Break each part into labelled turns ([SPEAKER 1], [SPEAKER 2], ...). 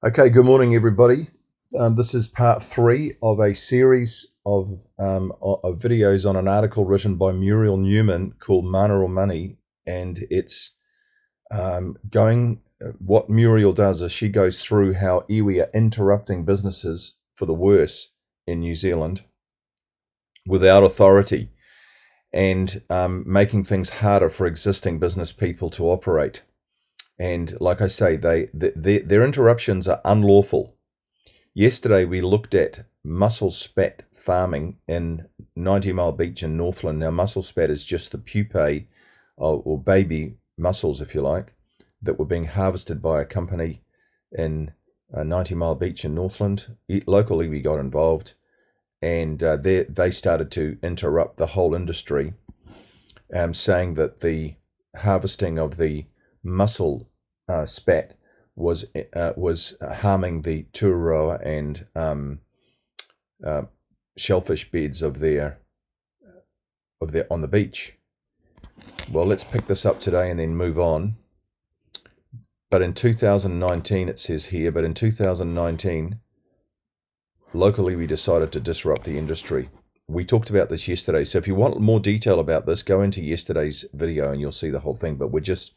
[SPEAKER 1] Okay, good morning, everybody. This is part 3 of a series of videos on an article written by Muriel Newman called Mana or Money, and it's what Muriel does is she goes through how iwi are interrupting businesses for the worse in New Zealand without authority and making things harder for existing business people to operate. And like I say, their interruptions are unlawful. Yesterday we looked at mussel spat farming in 90 Mile Beach in Northland. Now mussel spat is just the pupae or baby mussels, if you like, that were being harvested by a company in 90 Mile Beach in Northland. Locally we got involved, and they started to interrupt the whole industry, saying that the harvesting of the mussel spat was harming the tuaroa and shellfish beds of their on the beach. Well, let's pick this up today and then move on. But in 2019, it says here, but in 2019, locally we decided to disrupt the industry. We talked about this yesterday, so if you want more detail about this, go into yesterday's video and you'll see the whole thing. But we're just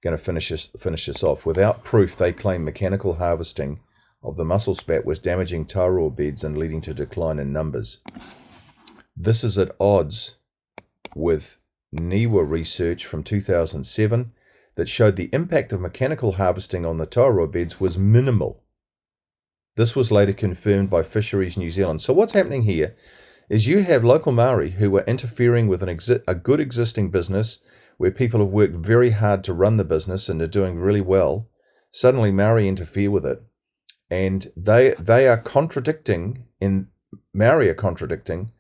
[SPEAKER 1] going to finish this off. Without proof, they claim mechanical harvesting of the mussel spat was damaging taroa beds and leading to decline in numbers. This is at odds with NIWA research from 2007 that showed the impact of mechanical harvesting on the taroa beds was minimal. This was later confirmed by Fisheries New Zealand. So what's happening here is you have local Maori who are interfering with a good existing business where people have worked very hard to run the business and are doing really well. Suddenly Maori interfere with it, and they are contradicting, Maori are contradicting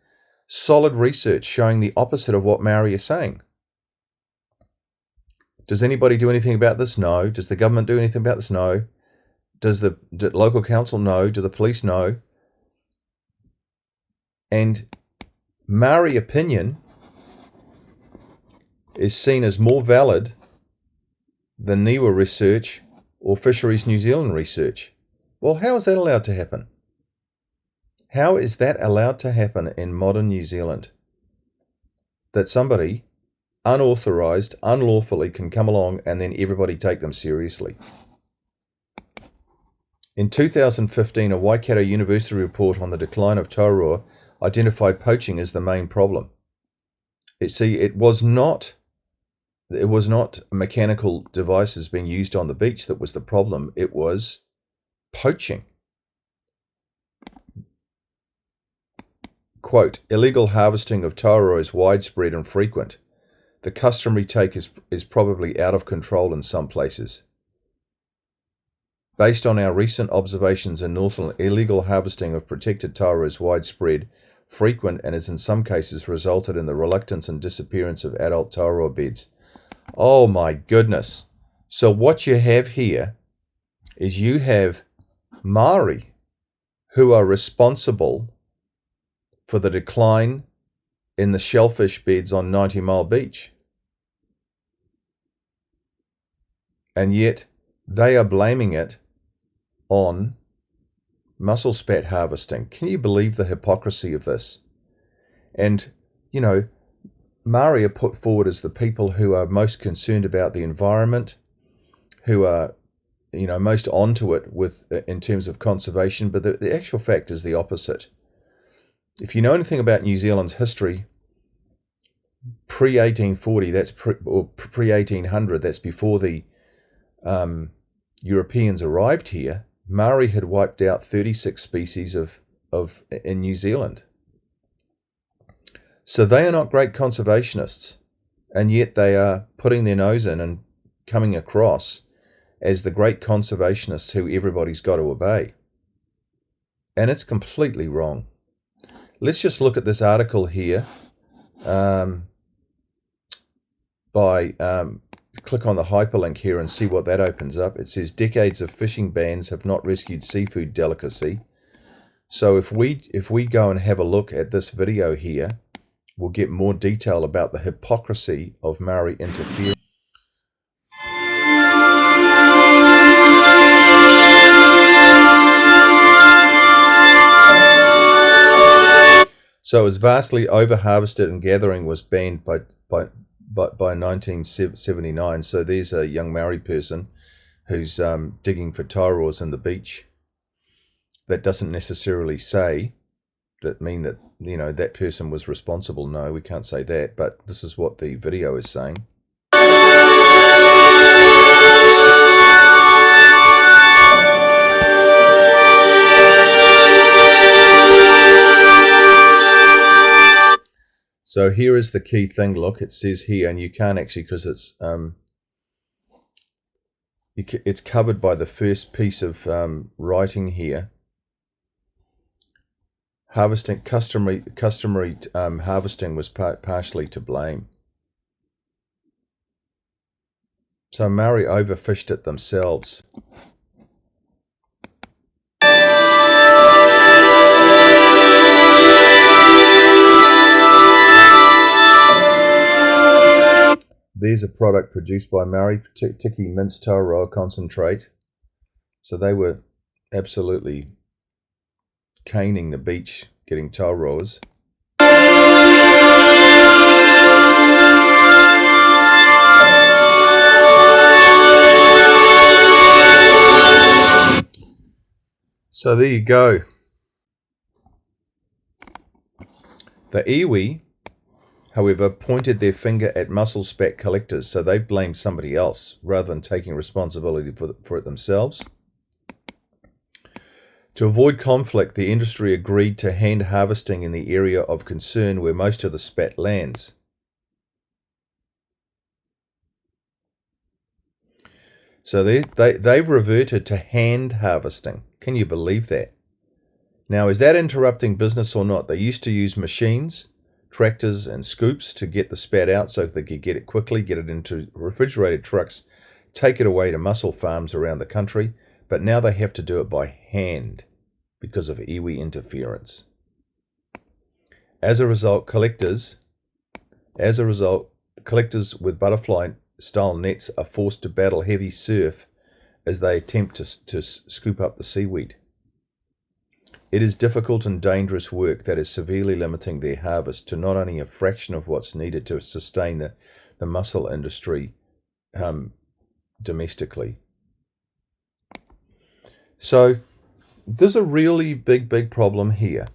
[SPEAKER 1] solid research showing the opposite of what Maori are saying. Does anybody do anything about this? No. Does the government do anything about this? No. Does the local council know? Do the police know? And Maori opinion is seen as more valid than NIWA research or Fisheries New Zealand research. Well, how is that allowed to happen? How is that allowed to happen in modern New Zealand? That somebody unauthorized, unlawfully can come along and then everybody take them seriously. In 2015, a Waikato University report on the decline of taroa identified poaching as the main problem. It was not mechanical devices being used on the beach that was the problem. It was poaching. Quote, illegal harvesting of taroa is widespread and frequent. The customary take is probably out of control in some places. Based on our recent observations in Northland, illegal harvesting of protected taroa is widespread, frequent, and has in some cases resulted in the reluctance and disappearance of adult taroa beds. Oh my goodness. So what you have here is you have Maori who are responsible for the decline in the shellfish beds on 90 Mile Beach. And yet they are blaming it on mussel spat harvesting. Can you believe the hypocrisy of this? And, you know, Maori are put forward as the people who are most concerned about the environment, who are, you know, most onto it in terms of conservation, but the actual fact is the opposite. If you know anything about New Zealand's history, pre-1840, pre-1800, that's before the Europeans arrived here, Maori had wiped out 36 species in New Zealand. So they are not great conservationists, and yet they are putting their nose in and coming across as the great conservationists who everybody's got to obey. And it's completely wrong. Let's just look at this article here click on the hyperlink here and see what that opens up. It says decades of fishing bans have not rescued seafood delicacy. So if we go and have a look at this video here, we'll get more detail about the hypocrisy of Maori interference. So it was vastly over-harvested and gathering was banned by 1979. So there's a young Maori person who's digging for tauroas in the beach. That doesn't necessarily say that that person was responsible. No, we can't say that, but this is what the video is saying. So here is the key thing. Look, it says here, and you can't actually, because it's covered by the first piece of writing here. Customary harvesting was partially to blame. So Maori overfished it themselves. There's a product produced by Maori, Tiki minced tauroa concentrate. So they were absolutely caning the beach, getting tauroas. So there you go. The iwi, however, pointed their finger at mussel spat collectors, so they blamed somebody else rather than taking responsibility for it themselves. To avoid conflict, the industry agreed to hand harvesting in the area of concern where most of the spat lands. So they've reverted to hand harvesting. Can you believe that? Now, is that interrupting business or not? They used to use machines, tractors and scoops to get the spat out so they could get it quickly, get it into refrigerated trucks, take it away to mussel farms around the country, but now they have to do it by hand because of iwi interference. As a result, collectors with butterfly-style nets are forced to battle heavy surf as they attempt to scoop up the seaweed. It is difficult and dangerous work that is severely limiting their harvest to not only a fraction of what's needed to sustain the mussel industry domestically. So there's a really big problem here.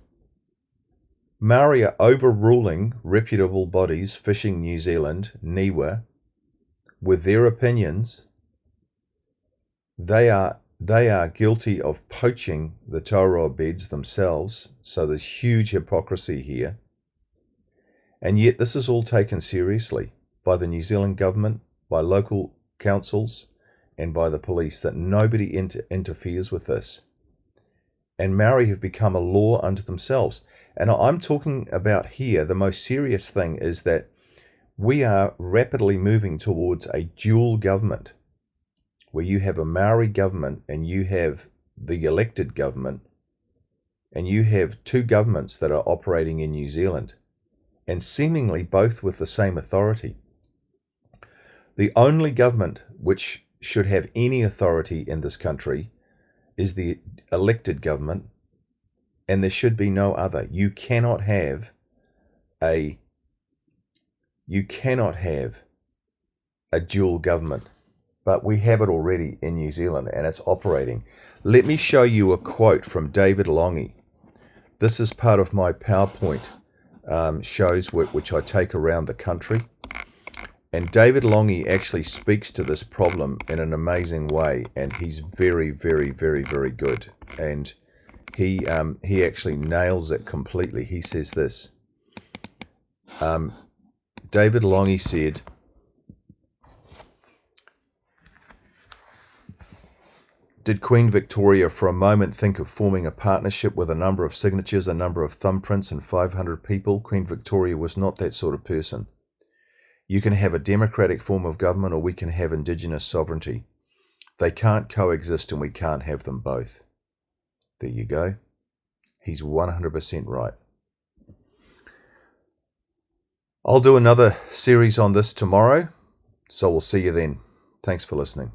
[SPEAKER 1] Maori are overruling reputable bodies, Fishing New Zealand, NIWA, with their opinions. They are guilty of poaching the tauroa beds themselves, so there's huge hypocrisy here. And yet this is all taken seriously by the New Zealand government, by local councils, and by the police, that nobody interferes with this. And Maori have become a law unto themselves. And I'm talking about here, the most serious thing is that we are rapidly moving towards a dual government, where you have a Maori government and you have the elected government, and you have two governments that are operating in New Zealand, and seemingly both with the same authority. The only government which should have any authority in this country is the elected government, and there should be no other. You cannot have a dual government. But we have it already in New Zealand, and it's operating. Let me show you a quote from David Longy. This is part of my PowerPoint shows which I take around the country. And David Longy actually speaks to this problem in an amazing way, and he's very good. And he actually nails it completely. He says this. David Longy said, "Did Queen Victoria for a moment think of forming a partnership with a number of signatures, a number of thumbprints, and 500 people? Queen Victoria was not that sort of person. You can have a democratic form of government, or we can have indigenous sovereignty. They can't coexist, and we can't have them both." There you go. He's 100% right. I'll do another series on this tomorrow, so we'll see you then. Thanks for listening.